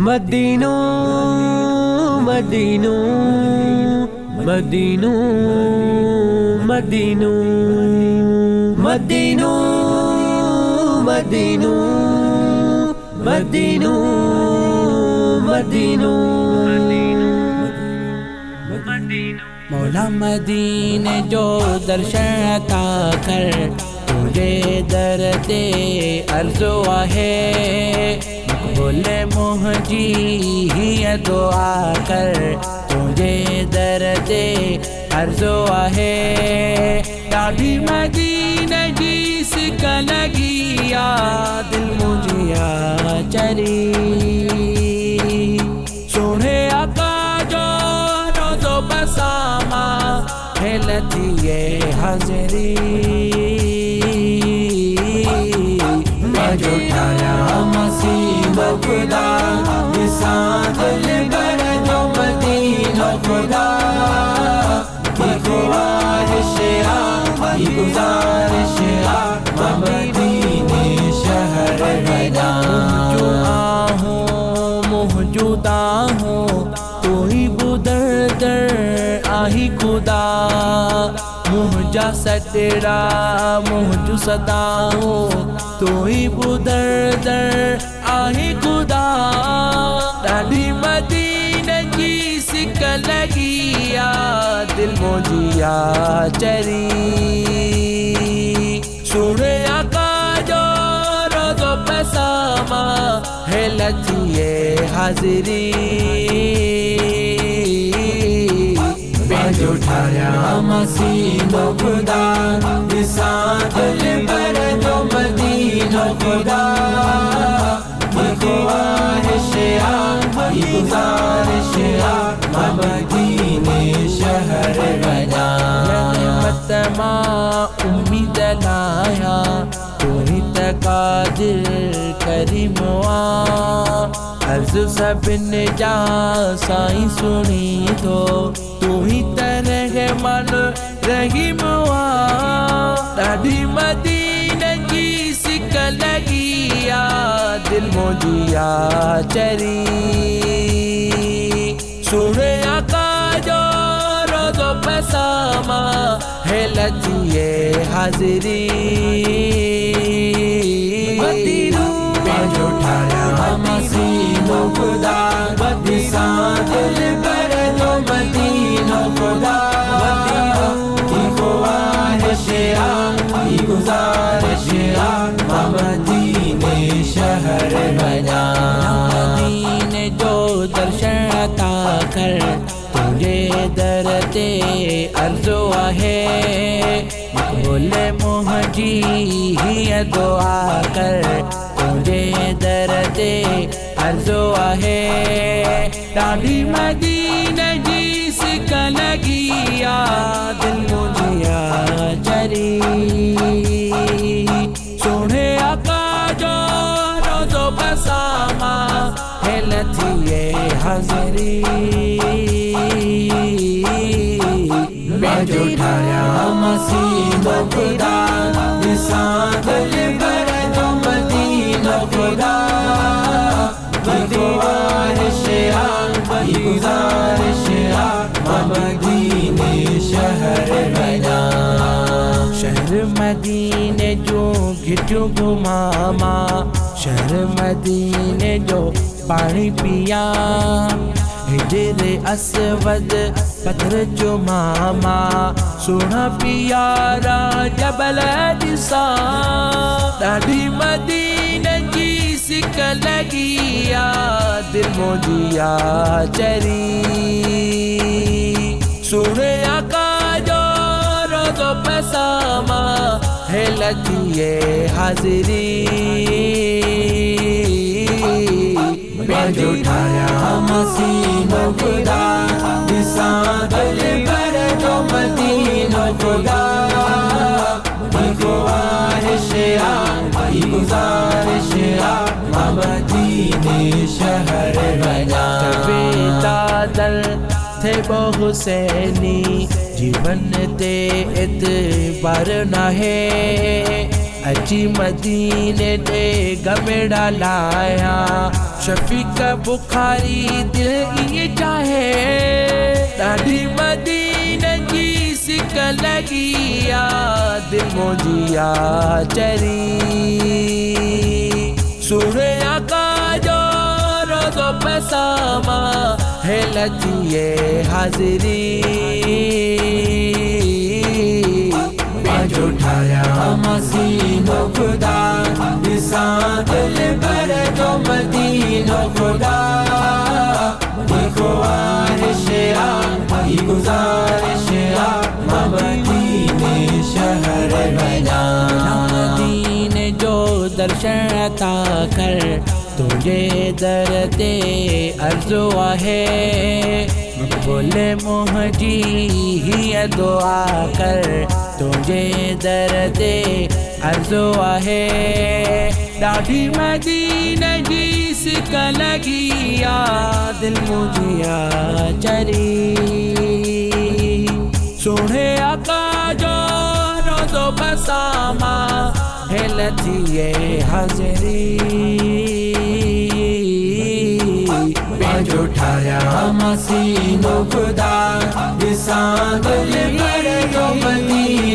मदीनो मदीनो मदीनो मदीनो मदीनो मदीनो मदीनो मदीनो मौला मदीने जो दर्शन अता कर तुझे दर दे अर्ज़ो आहे बोले मुझी ही दुआ कर तुझे दर दे अर्ज़ो आहे ॾाढी मदीने जी सिक लगी या दिल मुझिया चरी सोने आका जो रोज़ो बसामा हेलती ये हाज़री मैं जो ठाया मसीह खुदा दिल बर जो मदीनो खुदा की ख्वाहिश की गुजारिश मदीने शहर बना जो आहूँ मौजूदा हूँ तू ही बुदर दर आही खुदा मुझा सतेरा मुझू सदा हो तू ही बुदर दर आही खुदा ॾाढी मदीने की सिक लगी या दिल मुझिया चरी सुने आका जो रोज़ो बसामा हेलती ये हाज़री जो ठाया मसीनो खुदा दिसा दिल बर जो मदीनो खुदा की ख्वाहिश की गुजारिश मदीने शहर बना रहमत माँ उम्मीद लाया तू ही तकादिर करीमुआ अर्ज़ सबिन जा साईं सुनी तो तू ही तरह मन रही मुआ ॾाढी मदीने की सिक लगी या दिल मुझिया चरी सुने आका जो रोज़ो बसामा हेलती ये हाज़री मदीनो में जो ठाया मसीनो खुदा दिसा दिल बर जो मदीनो खुदा की ख्वाहिश की गुजारिश मदीने शहर बना मदीने जो दर्शन अता कर तुझे दर दे अर्ज़ो आहे बोले मुझी ही दुआ कर तुझे दर दे अर्ज़ो आहे ॾाढी मदीने जी सिक लगी या दिल मुझिया चरी सोने आका जो रोज़ो बसामा हेलती ये हाज़री मैं जो ठाया मसीनो खुदा दिसा दिल बर जो मदीनो खुदा की ख्वाहिश की गुजारिश मदीने शहर बना शहर मदीने जो घिटू घुमामा शहर मदीने जो पानी पिया हिजर असवद पत्थर जो मामा सोना पियारा जबल दिसा ॾाढी मदीने की सिक लगी या दिल मुझिया चरी सुने आका जो रोज़ो बसामा हेलती ये हाज़री मैं जो ठाया मसीनो खुदा दिसा दिल बर जो मदीनो खुदा की ख्वाहिश की गुजारिश मदीने शहर बना बेदादल थे बहुसैनी जीवन ते एतबार नाहे अची मदीने दे गमेड़ा लाया शफीक बुखारी दिल ये चाहे ॾाढी मदीने जी सिक लगी आ दिल मुझिया चरी सुने आका जो रोज़ो पैसामा है लतिए हाजिरी जो ठाया मसीनो खुदा दिसा दिल भर जो मदीनो खुदा ख्वाहिश की गुजारिश मदीने शहर बना मदीने जो दर्शन अता कर तुझे दर ते अर्ज़ो है बोले मुझी ही दुआ कर तुझे दर ते अर्ज़ो है ॾाढी मदीने जी सिक लगी आ दिल मुझिया चरी सुने आका जो रोज़ो बसामा है लतिए हाज़री जो ठाया मसीनो खुदा दिसा दिल भर जो मदीने